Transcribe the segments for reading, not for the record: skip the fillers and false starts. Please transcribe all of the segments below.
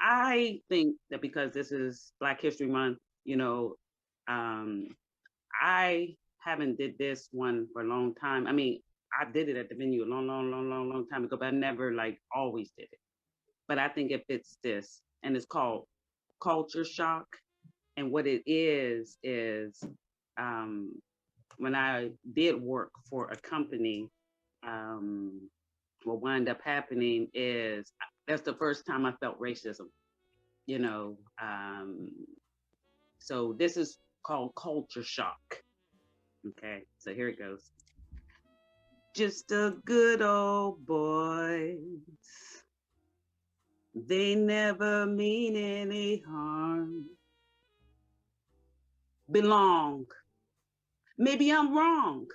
I think that because this is Black History Month, you know, um, I haven't did this one for a long time. I mean, I did it at the venue a long time ago, but I never like always did it. But I think it fits this, and it's called culture shock. And what it is um, when I did work for a company, um, what wound up happening is that's the first time I felt racism. You know, so this is called culture shock. Okay, so here it goes. Just a good old boys. They never mean any harm. Belong. Maybe I'm wrong.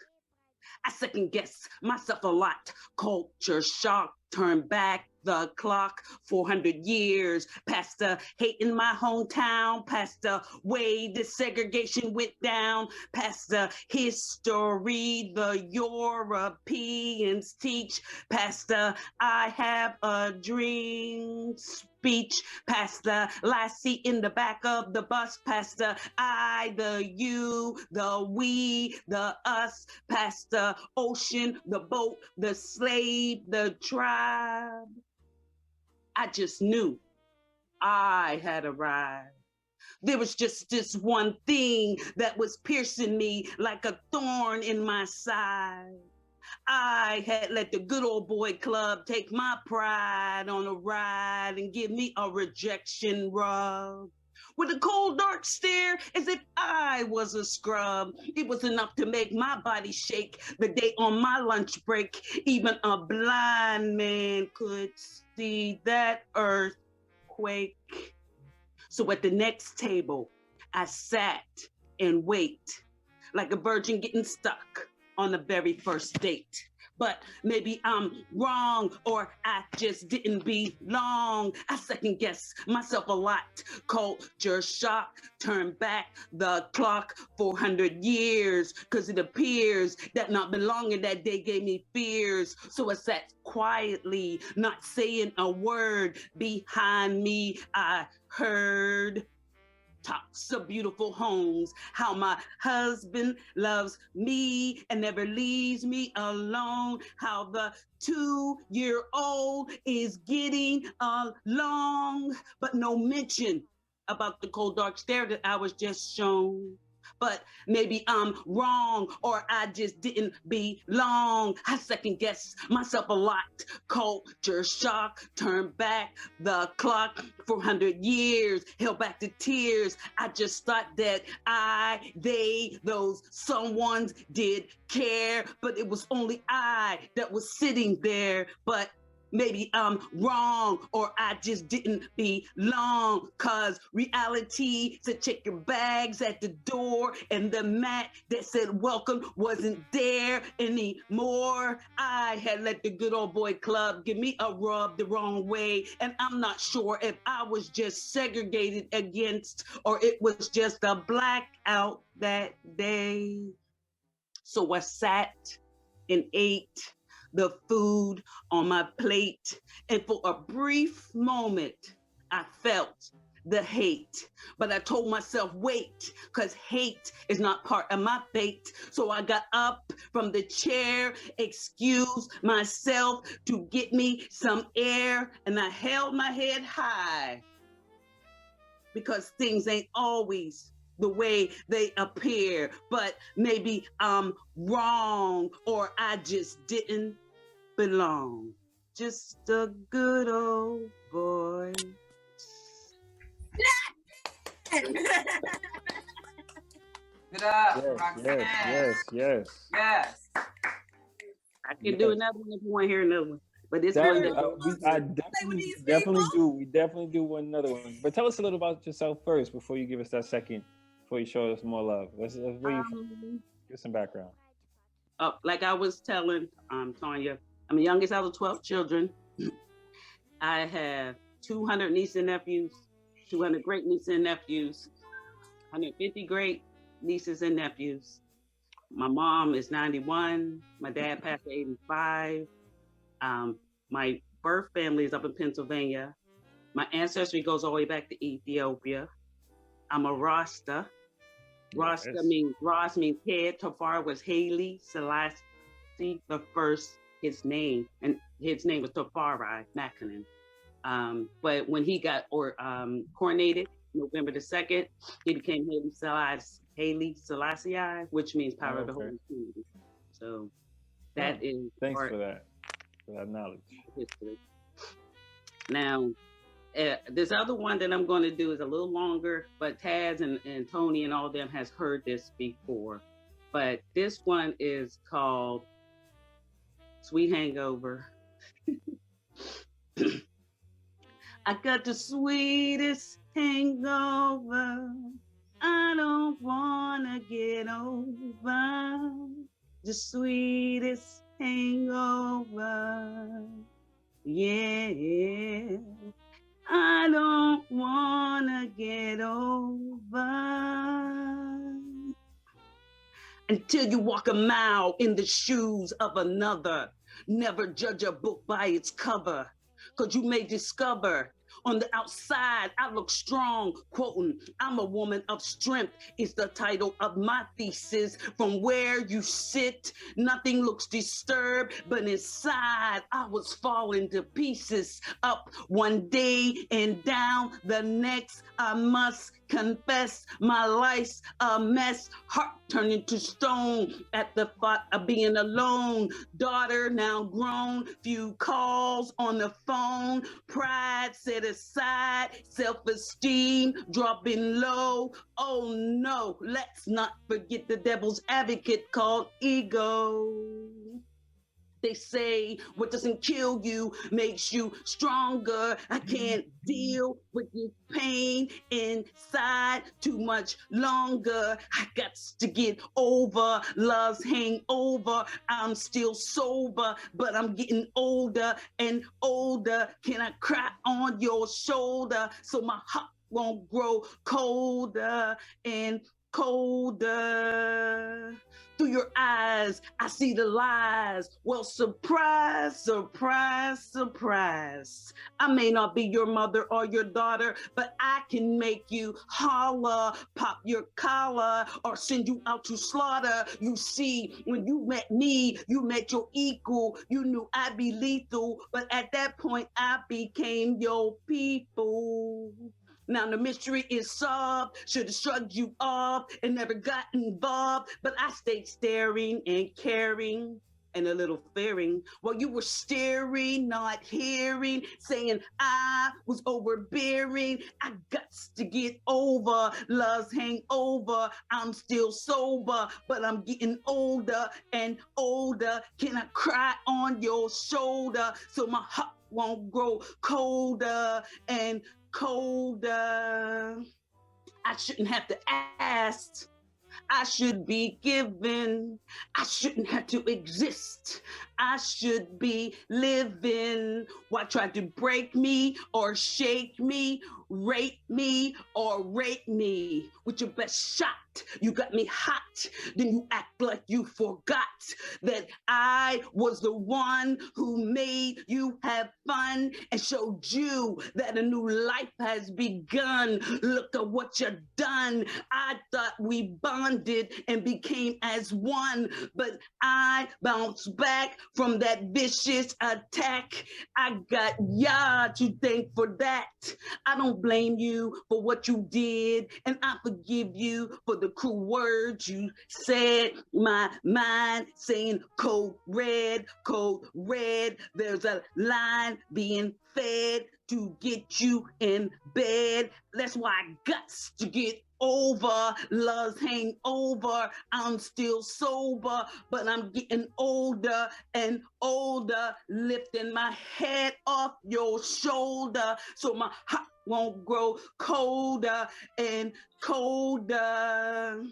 I second guess myself a lot. Culture shock, turn back the clock 400 years past the hate in my hometown, past the way desegregation went down, past the history the Europeans teach, past the I have a dream speech, past the last seat in the back of the bus, past the I, the you, the we, the us, past the ocean, the boat, the slave, the tribe. I just knew I had arrived. There was just this one thing that was piercing me like a thorn in my side. I had let the good old boy club take my pride on a ride and give me a rejection rub. With a cold, dark stare as if I was a scrub. It was enough to make my body shake the day on my lunch break. Even a blind man could see that earthquake. So at the next table, I sat and wait like a virgin getting stuck on the very first date. But maybe I'm wrong or I just didn't belong. I second guess myself a lot. Culture shock, turn back the clock 400 years. Cause it appears that not belonging that day gave me fears. So I sat quietly, not saying a word. Behind me, I heard talks of beautiful homes, how my husband loves me and never leaves me alone, how the 2-year-old is getting along, but no mention about the cold dark stare that I was just shown. But maybe I'm wrong or I just didn't belong. I second guess myself a lot. Culture shock, turn back the clock 400 years, held back the tears. I just thought that I, they, those someones did care, but it was only I that was sitting there. But maybe I'm wrong or I just didn't belong, cause reality said check your bags at the door and the mat that said welcome wasn't there anymore. I had let the good old boy club give me a rub the wrong way, and I'm not sure if I was just segregated against or it was just a blackout that day. So I sat and ate the food on my plate. And for a brief moment, I felt the hate. But I told myself, wait, because hate is not part of my fate. So I got up from the chair, excused myself to get me some air, and I held my head high because things ain't always the way they appear, but maybe I'm wrong or I just didn't belong. Just a good old boy. Good up, Yes, Roxanne. yes. Yes. I can do another one if you want to hear another one. But this That one, I Play with definitely, these definitely people. do. We definitely do want another one. But tell us a little about yourself first before you give us that second. Before you show us more love. Let's where you from? um, Give some background. like I was telling Tanya, I'm the youngest out of 12 children. I have 200 nieces and nephews, 200 great nieces and nephews, 150 great nieces and nephews. My mom is 91. My dad passed at 85. My birth family is up in Pennsylvania. My ancestry goes all the way back to Ethiopia. I'm a Rasta. Rasta Yes. means Ras means head. Tafari was Haile Selassie the first, his name, and his name was Tafari Makanen. But when he got coronated, November the 2nd, he became Haile Selassie, which means power of the Holy Trinity. So that is thanks for that knowledge. History. Now, this other one that I'm going to do is a little longer, but Taz and Tony and all of them has heard this before. But this one is called Sweet Hangover. I got the sweetest hangover. I don't wanna get over the sweetest hangover. Yeah, I don't wanna get over until you walk a mile in the shoes of another. Never judge a book by its cover, 'cause you may discover on the outside I look strong, quoting, I'm a woman of strength is the title of my thesis. From where you sit, nothing looks disturbed, but inside I was falling to pieces. Up one day and down the next, I must confess my life's a mess. Heart turning to stone at the thought of being alone. Daughter now grown, few calls on the phone. Pride set aside, self-esteem dropping low. Oh no, let's not forget the devil's advocate called ego. They say what doesn't kill you makes you stronger. I can't deal with this pain inside too much longer. I got to get over love's hangover. I'm still sober, but I'm getting older and older. Can I cry on your shoulder so my heart won't grow colder and colder? Through your eyes, I see the lies. Well, surprise, surprise, surprise. I may not be your mother or your daughter, but I can make you holler, pop your collar, or send you out to slaughter. You see, when you met me, you met your equal. You knew I'd be lethal, but at that point, I became your people. Now the mystery is solved. Should have shrugged you off and never got involved, but I stayed staring and caring and a little fearing while you were staring, not hearing, saying I was overbearing. I got to get over love's hangover. I'm still sober, but I'm getting older and older. Can I cry on your shoulder so my heart won't grow colder and colder? I shouldn't have to ask. I should be given. I shouldn't have to exist. I should be living. Why try to break me or shake me, rape me or rape me with your best shot? You got me hot. Then you act like you forgot that I was the one who made you have fun and showed you that a new life has begun. Look at what you've done. I thought we bonded and became as one, but I bounced back from that vicious attack. I got Yah to thank for that. I don't blame you for what you did, and I forgive you for the cruel words you said. My mind saying code red, code red. There's a line being fed to get you in bed. That's why I got to get over love's hangover. I'm still sober, but I'm getting older and older, lifting my head off your shoulder so my heart won't grow colder and colder.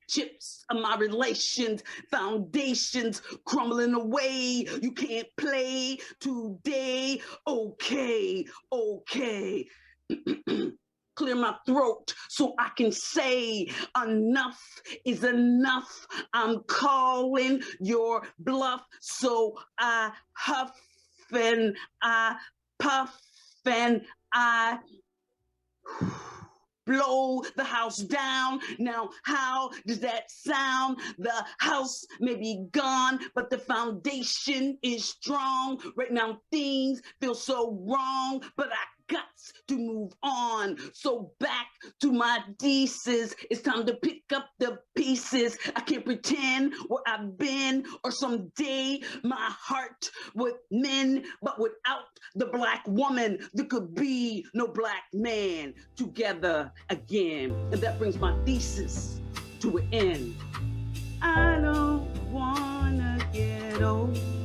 Chips of my relations, foundations crumbling away. You can't play today. Okay, okay. Clear my throat so I can say enough is enough. I'm calling your bluff, so I huff and I puff and I blow the house down. Now, how does that sound? The house may be gone, but the foundation is strong. Right now, things feel so wrong, but I got to move on. So back to my thesis. It's time to pick up the pieces. I can't pretend where I've been or someday my heart with men, but without the Black woman, there could be no Black man. Together again. And that brings my thesis to an end. I don't wanna get old.